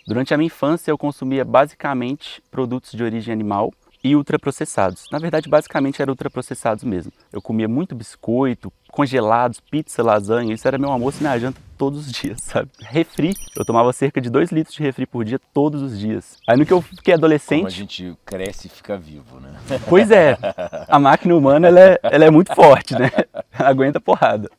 Durante a minha infância eu consumia basicamente produtos de origem animal e ultraprocessados. Na verdade, basicamente era ultraprocessados mesmo. Eu comia muito biscoito, congelados, pizza, lasanha, isso era meu almoço e minha janta todos os dias, sabe? Refri, eu tomava cerca de 2 litros de refri por dia todos os dias. Aí no que eu fiquei Como a adolescente, gente cresce e fica vivo, né? pois é, a máquina humana ela é muito forte, né? Aguenta porrada.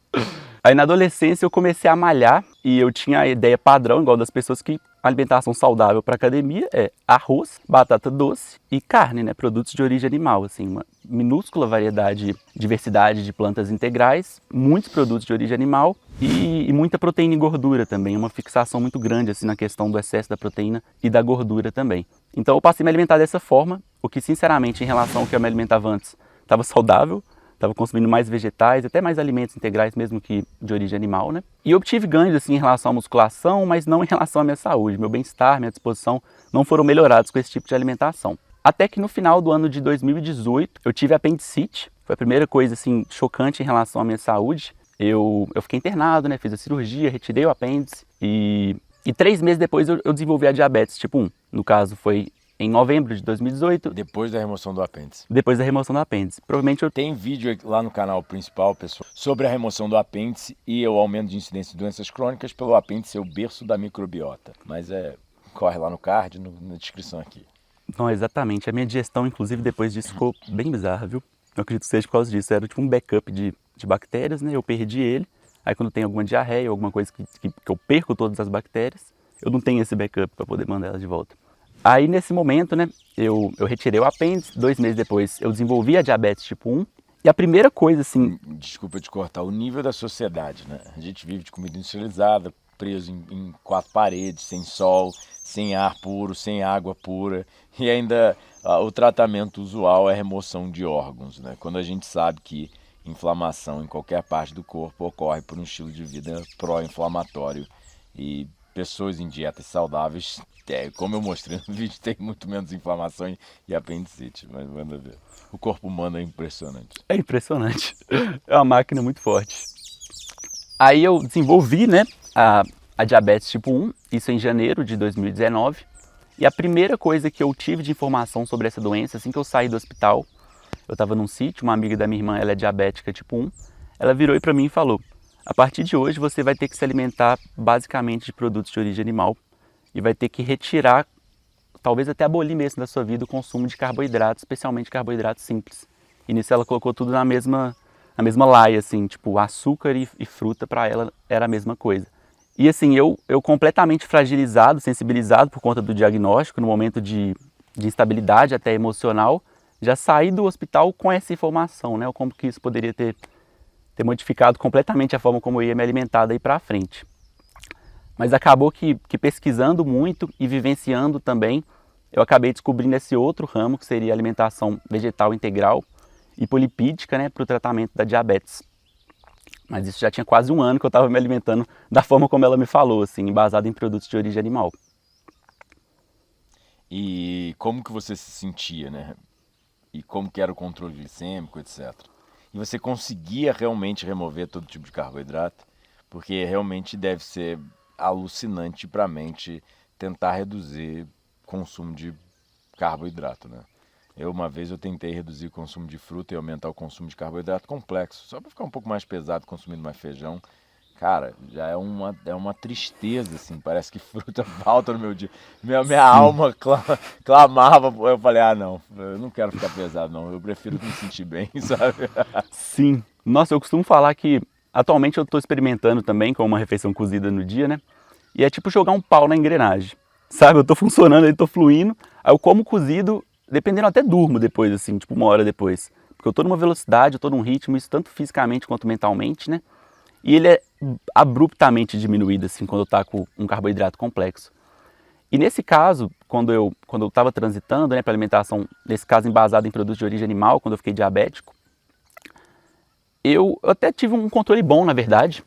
Aí na adolescência eu comecei a malhar e eu tinha a ideia padrão, igual das pessoas, que a alimentação saudável para academia é arroz, batata doce e carne, né? Produtos de origem animal, assim, uma minúscula variedade, diversidade de plantas integrais, muitos produtos de origem animal e muita proteína e gordura também, uma fixação muito grande assim na questão do excesso da proteína e da gordura também. Então eu passei a me alimentar dessa forma, o que sinceramente em relação ao que eu me alimentava antes estava saudável. Estava consumindo mais vegetais, até mais alimentos integrais mesmo que de origem animal, né? E obtive ganhos assim em relação à musculação, mas não em relação à minha saúde. Meu bem-estar, minha disposição não foram melhorados com esse tipo de alimentação. Até que no final do ano de 2018 eu tive apendicite. Foi a primeira coisa assim chocante em relação à minha saúde. Eu fiquei internado, né? Fiz a cirurgia, retirei o apêndice e 3 meses depois eu desenvolvi a diabetes tipo 1. No caso foi em novembro de 2018, Depois da remoção do apêndice. depois da remoção do apêndice. Provavelmente eu Tem vídeo lá no canal principal, pessoal, sobre a remoção do apêndice e o aumento de incidência de doenças crônicas pelo apêndice ser o berço da microbiota. Mas corre lá no card, na descrição aqui. Não, exatamente. A minha digestão, inclusive, depois disso ficou bem bizarra, viu? Eu acredito que seja por causa disso. Era tipo um backup de bactérias, né? Eu perdi ele. Aí quando tem alguma diarreia ou alguma coisa que eu perco todas as bactérias, eu não tenho esse backup para poder mandar elas de volta. Aí nesse momento, né, eu retirei o apêndice, 2 meses depois eu desenvolvi a diabetes tipo 1. E a primeira coisa, assim... Desculpa te cortar, o nível da sociedade, né? A gente vive de comida industrializada, preso em 4 paredes, sem sol, sem ar puro, sem água pura. E ainda o tratamento usual é remoção de órgãos, né? Quando a gente sabe que inflamação em qualquer parte do corpo ocorre por um estilo de vida pró-inflamatório. E pessoas em dietas saudáveis, como eu mostrei no vídeo, tem muito menos inflamação e apendicite, mas manda ver. O corpo humano é impressionante. É impressionante. É uma máquina muito forte. Aí eu desenvolvi, né, a diabetes tipo 1, isso em janeiro de 2019. E a primeira coisa que eu tive de informação sobre essa doença, assim que eu saí do hospital, eu estava num sítio, uma amiga da minha irmã, ela é diabética tipo 1, ela virou para mim e falou: a partir de hoje você vai ter que se alimentar basicamente de produtos de origem animal e vai ter que retirar, talvez até abolir mesmo da sua vida o consumo de carboidratos, especialmente carboidratos simples. E nisso ela colocou tudo na mesma laia, assim, tipo açúcar e fruta para ela era a mesma coisa. E assim, eu completamente fragilizado, sensibilizado por conta do diagnóstico, no momento de instabilidade até emocional, já saí do hospital com essa informação, né? Como que isso poderia ter modificado completamente a forma como eu ia me alimentar daí para frente. Mas acabou que pesquisando muito e vivenciando também, eu acabei descobrindo esse outro ramo, que seria a alimentação vegetal integral e polipídica, né, para o tratamento da diabetes. Mas isso já tinha quase 1 ano que eu estava me alimentando da forma como ela me falou, assim, embasado em produtos de origem animal. E como que você se sentia, né? E como que era o controle glicêmico, etc. E você conseguia realmente remover todo tipo de carboidrato? Porque realmente deve ser alucinante para a mente tentar reduzir o consumo de carboidrato, né? Uma vez eu tentei reduzir o consumo de fruta e aumentar o consumo de carboidrato complexo, só para ficar um pouco mais pesado, consumindo mais feijão. Cara, já é uma tristeza, assim, parece que fruta falta no meu dia. Minha alma clamava, eu falei, não, eu não quero ficar pesado não, eu prefiro me sentir bem, sabe? Sim. Nossa, eu costumo falar que atualmente eu estou experimentando também com uma refeição cozida no dia, né? E é tipo jogar um pau na engrenagem, sabe? Eu tô funcionando, eu tô fluindo, aí eu como cozido, dependendo até durmo depois, assim, tipo 1 hora depois. Porque eu tô numa velocidade, eu tô num ritmo, isso tanto fisicamente quanto mentalmente, né? E ele é abruptamente diminuído, assim, quando eu tá com um carboidrato complexo. E nesse caso, quando eu estava transitando, né, para alimentação, nesse caso embasado em produtos de origem animal, quando eu fiquei diabético, eu até tive um controle bom, na verdade.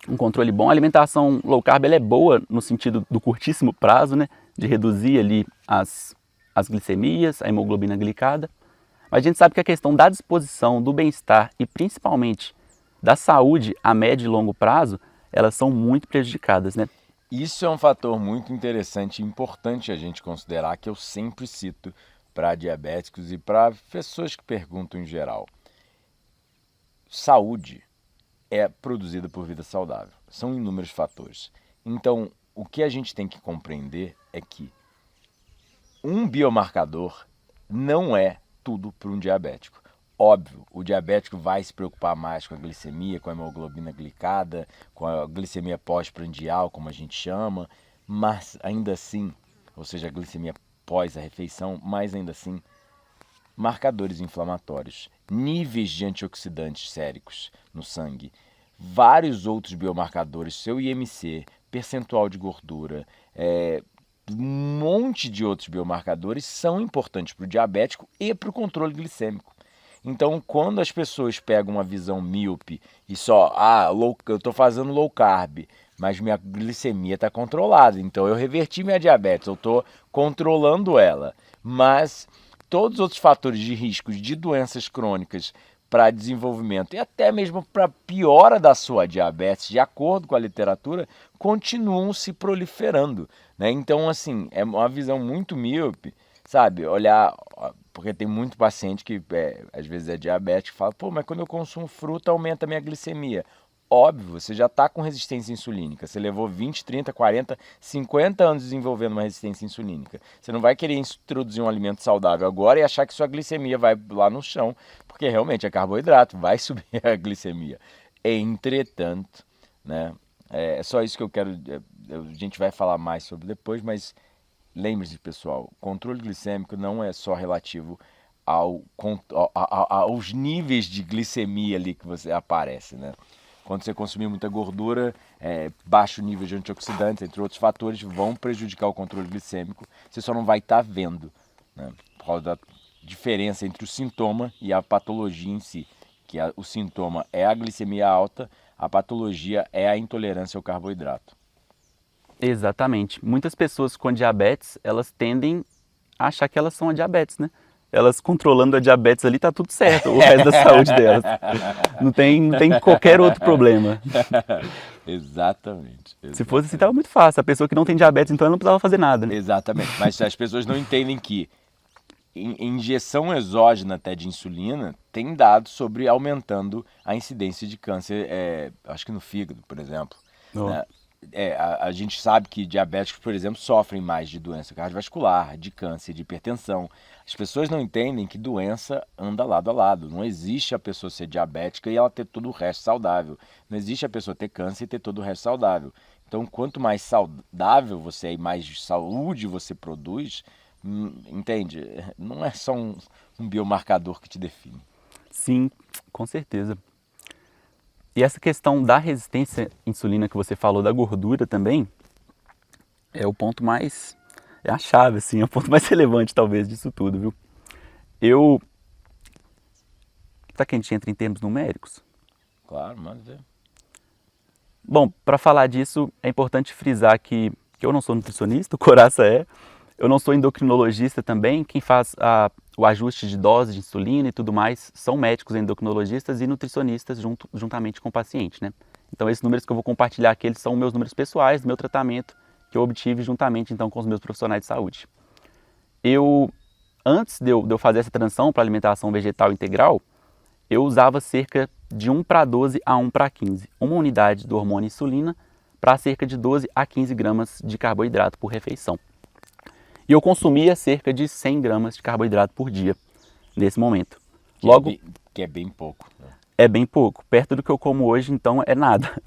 Um controle bom. A alimentação low carb ela é boa no sentido do curtíssimo prazo, né, de reduzir ali as glicemias, a hemoglobina glicada. Mas a gente sabe que a questão da disposição, do bem-estar e principalmente da saúde a médio e longo prazo, elas são muito prejudicadas, né? Isso é um fator muito interessante e importante a gente considerar, que eu sempre cito para diabéticos e para pessoas que perguntam em geral. Saúde é produzida por vida saudável. São inúmeros fatores. Então, o que a gente tem que compreender é que um biomarcador não é tudo para um diabético. Óbvio, o diabético vai se preocupar mais com a glicemia, com a hemoglobina glicada, com a glicemia pós-prandial, como a gente chama, mas ainda assim, ou seja, a glicemia pós a refeição, mas ainda assim, marcadores inflamatórios, níveis de antioxidantes séricos no sangue, vários outros biomarcadores, seu IMC, percentual de gordura, um monte de outros biomarcadores são importantes para o diabético e para o controle glicêmico. Então, quando as pessoas pegam uma visão míope e só, eu estou fazendo low carb, mas minha glicemia está controlada, então eu reverti minha diabetes, eu estou controlando ela. Mas todos os outros fatores de riscos de doenças crônicas para desenvolvimento e até mesmo para piora da sua diabetes, de acordo com a literatura, continuam se proliferando, né? Então, assim, é uma visão muito míope, sabe? Olhar, porque tem muito paciente que às vezes é diabético e fala, pô, mas quando eu consumo fruta aumenta a minha glicemia. Óbvio, você já está com resistência insulínica, você levou 20, 30, 40, 50 anos desenvolvendo uma resistência insulínica. Você não vai querer introduzir um alimento saudável agora e achar que sua glicemia vai lá no chão, porque realmente é carboidrato, vai subir a glicemia. Entretanto, né, é só isso que eu quero, a gente vai falar mais sobre depois, mas lembre-se, pessoal, controle glicêmico não é só relativo aos níveis de glicemia ali que você aparece, né? Quando você consumir muita gordura, baixo nível de antioxidantes, entre outros fatores, vão prejudicar o controle glicêmico. Você só não vai estar vendo, né? Por causa da diferença entre o sintoma e a patologia em si. Que o sintoma é a glicemia alta, a patologia é a intolerância ao carboidrato. Exatamente. Muitas pessoas com diabetes, elas tendem a achar que elas são a diabetes, né? Elas controlando a diabetes ali, tá tudo certo, o resto da saúde delas. Não tem qualquer outro problema. Exatamente. Se fosse assim, tava muito fácil. A pessoa que não tem diabetes, então, ela não precisava fazer nada, né? Exatamente. Mas as pessoas não entendem que injeção exógena até de insulina tem dados sobre aumentando a incidência de câncer, acho que no fígado, por exemplo. Oh. Né? A gente sabe que diabéticos, por exemplo, sofrem mais de doença cardiovascular, de câncer, de hipertensão. As pessoas não entendem que doença anda lado a lado. Não existe a pessoa ser diabética e ela ter todo o resto saudável. Não existe a pessoa ter câncer e ter todo o resto saudável. Então, quanto mais saudável você é e mais saúde você produz, entende? Não é só um biomarcador que te define. Sim, com certeza. E essa questão da resistência à insulina que você falou, da gordura também, é o ponto mais, é a chave, assim, é o ponto mais relevante talvez disso tudo, viu? Será que a gente entra em termos numéricos? Claro, manda ver. Bom, para falar disso, é importante frisar que eu não sou nutricionista, o Coraça é, eu não sou endocrinologista também, quem faz o ajuste de dose de insulina e tudo mais são médicos endocrinologistas e nutricionistas juntamente com o paciente, né? Então esses números que eu vou compartilhar aqui, eles são meus números pessoais, meu tratamento que eu obtive juntamente então com os meus profissionais de saúde. Antes de eu fazer essa transição para alimentação vegetal integral, eu usava cerca de 1:12 a 1:15, uma unidade do hormônio insulina para cerca de 12 a 15 gramas de carboidrato por refeição. E eu consumia cerca de 100 gramas de carboidrato por dia, nesse momento. Que é bem pouco. Né? É bem pouco. Perto do que eu como hoje, então, é nada.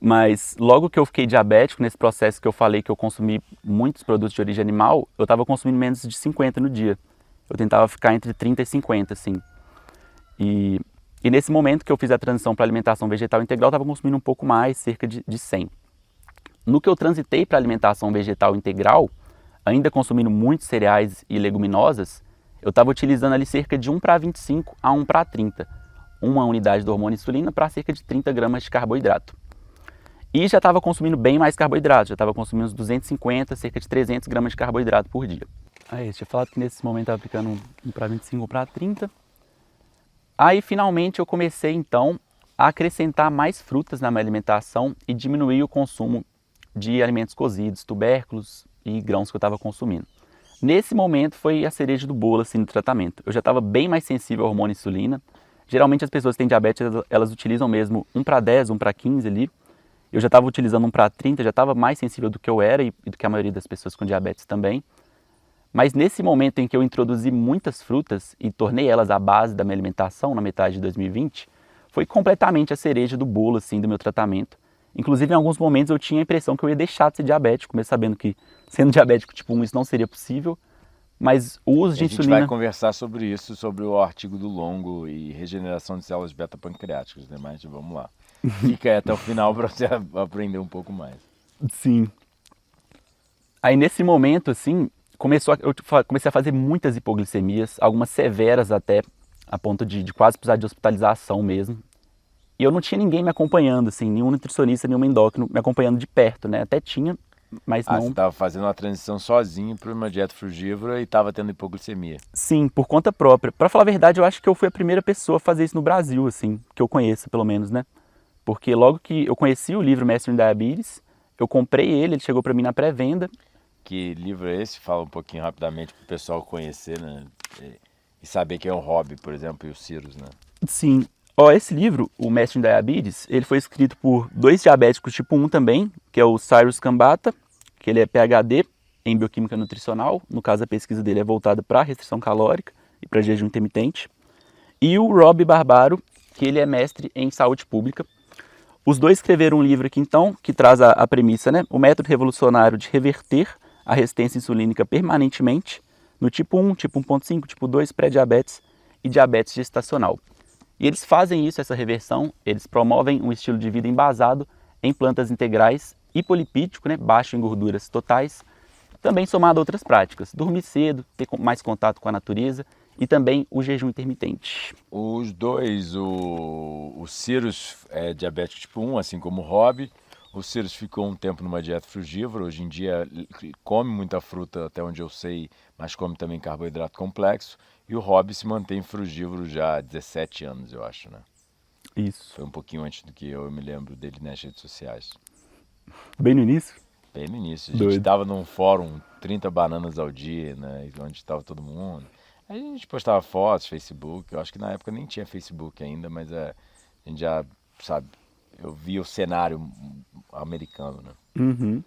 Mas logo que eu fiquei diabético, nesse processo que eu falei que eu consumi muitos produtos de origem animal, eu estava consumindo menos de 50 no dia. Eu tentava ficar entre 30 e 50, assim. E nesse momento que eu fiz a transição para alimentação vegetal integral, eu estava consumindo um pouco mais, cerca de 100. No que eu transitei para alimentação vegetal integral, ainda consumindo muitos cereais e leguminosas, eu estava utilizando ali cerca de 1:25 a 1:30, uma unidade do hormônio insulina para cerca de 30 gramas de carboidrato. E já estava consumindo bem mais carboidrato, já estava consumindo uns 250, cerca de 300 gramas de carboidrato por dia. Aí, eu tinha falado que nesse momento estava ficando 1:25, 1:30. Aí, finalmente, eu comecei, então, a acrescentar mais frutas na minha alimentação e diminuir o consumo de alimentos cozidos, tubérculos e grãos que eu estava consumindo. Nesse momento foi a cereja do bolo assim, do tratamento. Eu já estava bem mais sensível ao hormônio insulina. Geralmente as pessoas que têm diabetes, elas utilizam mesmo 1:10, 1:15 ali. Eu já estava utilizando 1:30, já estava mais sensível do que eu era e do que a maioria das pessoas com diabetes também. Mas nesse momento em que eu introduzi muitas frutas e tornei elas a base da minha alimentação, na metade de 2020, foi completamente a cereja do bolo assim, do meu tratamento. Inclusive, em alguns momentos eu tinha a impressão que eu ia deixar de ser diabético, mesmo sabendo que sendo diabético tipo 1 isso não seria possível. Mas o uso E de a gente vai insulina... conversar sobre isso, sobre o artigo do longo e regeneração de células beta-pancreáticas, né? Mas vamos lá. Fica aí até o final para você aprender um pouco mais. Sim. Aí nesse momento, assim, eu comecei a fazer muitas hipoglicemias, algumas severas até, a ponto de quase precisar de hospitalização mesmo. E eu não tinha ninguém me acompanhando, assim, nenhum nutricionista, nenhum endócrino me acompanhando de perto, né? Até tinha, mas Ah, você não... estava fazendo uma transição sozinho para uma dieta frugívora e estava tendo hipoglicemia. Sim, por conta própria. Pra falar a verdade, eu acho que eu fui a primeira pessoa a fazer isso no Brasil, assim, que eu conheça, pelo menos, né? Porque logo que eu conheci o livro Mestre em Diabetes, eu comprei ele chegou pra mim na pré-venda. Que livro é esse? Fala um pouquinho rapidamente para o pessoal conhecer, né? E saber quem é o Hobby, por exemplo, e o Cirrus, né? Sim. Ó, esse livro, o Mestre em Diabetes, ele foi escrito por dois diabéticos tipo 1 também, que é o Cyrus Kambata, que ele é PhD em bioquímica nutricional, no caso a pesquisa dele é voltada para restrição calórica e para jejum intermitente, e o Rob Barbaro, que ele é mestre em saúde pública. Os dois escreveram um livro aqui então, que traz a premissa, né? O método revolucionário de reverter a resistência insulínica permanentemente no tipo 1, tipo 1.5, tipo 2, pré-diabetes e diabetes gestacional. E eles fazem isso, essa reversão, eles promovem um estilo de vida embasado em plantas integrais, hipolipídico, né, baixo em gorduras totais, também somado a outras práticas, dormir cedo, ter mais contato com a natureza e também o jejum intermitente. Os dois, o Cirrus é diabético tipo 1, assim como o Hobby. O Cirrus ficou um tempo numa dieta frugívora, hoje em dia come muita fruta, até onde eu sei, mas come também carboidrato complexo. E o Hobby se mantém frugívoro já há 17 anos, eu acho, né? Isso. Foi um pouquinho antes do que eu me lembro dele nas redes sociais. Bem no início? Bem no início. A gente Doido. estava num fórum 30 bananas ao dia, né? Onde estava todo mundo. Aí a gente postava fotos, Facebook. Eu acho que na época nem tinha Facebook ainda, mas a gente já, sabe, eu via o cenário americano, né? Uhum.